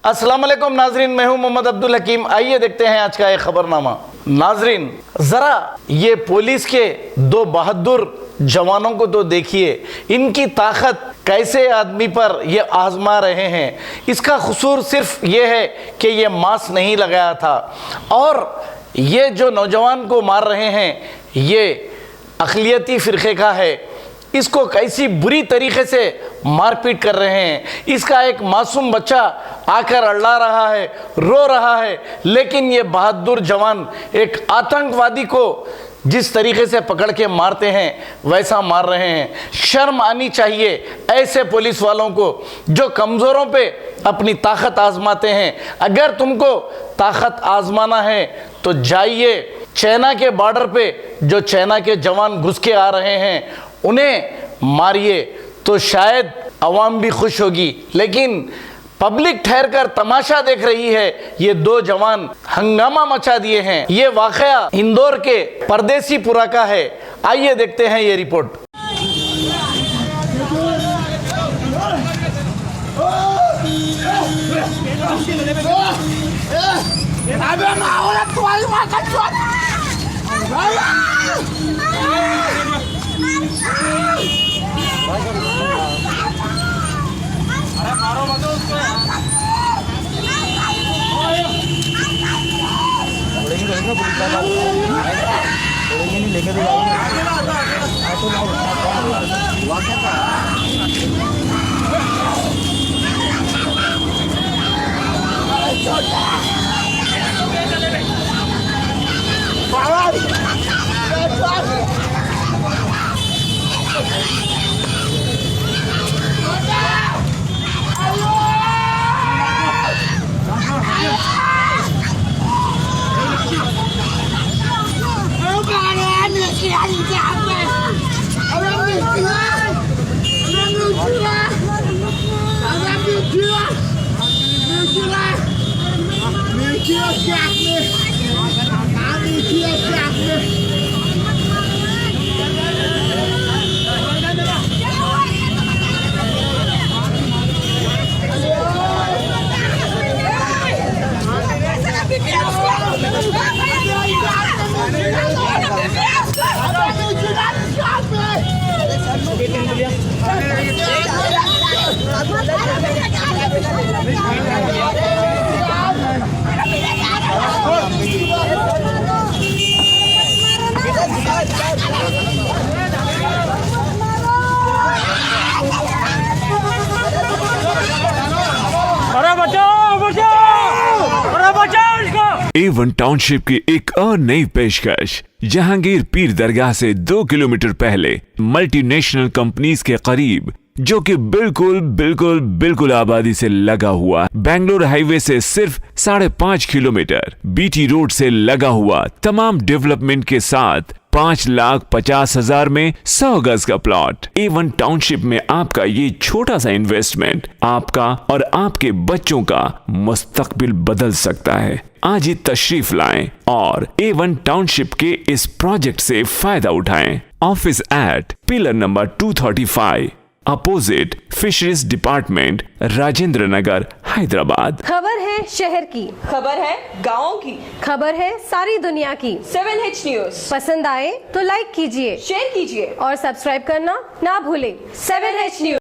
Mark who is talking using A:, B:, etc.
A: अस्सलाम वालेकुम नाजरीन, मैं हूं मोहम्मद अब्दुल हकीम। आइए देखते हैं आज का एक खबरनामा। नाजरीन, जरा ये पुलिस के दो बहादुर जवानों को तो देखिए, इनकी ताकत कैसे आदमी पर ये आजमा रहे हैं। इसका कसूर सिर्फ ये है कि ये मास्क नहीं लगाया था, और ये जो नौजवान को मार रहे हैं ये अक़लियती फ़िरक़े का है। इसको कैसी बुरी तरीके से मारपीट कर रहे हैं। इसका एक मासूम बच्चा आकर अल्ला रहा है, रो रहा है, लेकिन ये बहादुर जवान एक आतंकवादी को जिस तरीके से पकड़ के मारते हैं वैसा मार रहे हैं। शर्म आनी चाहिए ऐसे पुलिस वालों को जो कमज़ोरों पे अपनी ताकत आजमाते हैं। अगर तुमको ताकत आजमाना है तो जाइए चाइना के बॉर्डर पे, जो चाइना के जवान घुस के आ रहे हैं उन्हें मारिए, तो शायद अवाम भी खुश होगी। लेकिन पब्लिक ठहर कर तमाशा देख रही है। ये दो जवान हंगामा मचा दिए हैं। ये वाकया इंदौर के परदेसीपुरा का है। आइए देखते हैं ये रिपोर्ट।
B: A1 टाउनशिप की एक और नई पेशकश। जहांगीर पीर दरगाह से 2 किलोमीटर पहले मल्टीनेशनल कंपनीज के करीब, जो कि बिल्कुल आबादी से लगा हुआ, बेंगलोर हाईवे से सिर्फ 5.5 किलोमीटर, बीटी रोड से लगा हुआ, तमाम डेवलपमेंट के साथ 5,50,000 में 100 गज का प्लॉट। A1 टाउनशिप में आपका ये छोटा सा इन्वेस्टमेंट आपका और आपके बच्चों का मुस्तकबिल बदल सकता है। आज ही तशरीफ लाएं और A1 टाउनशिप के इस प्रोजेक्ट से फायदा उठाएं। Office at pillar number 235 opposite fisheries department, Rajendra Nagar, Hyderabad.
C: खबर है शहर की,
D: खबर है गाँव की,
C: खबर है सारी दुनिया की।
D: 7H न्यूज
C: पसंद आए तो लाइक कीजिए,
D: शेयर कीजिए
C: और सब्सक्राइब करना ना भूलें।
D: 7H news.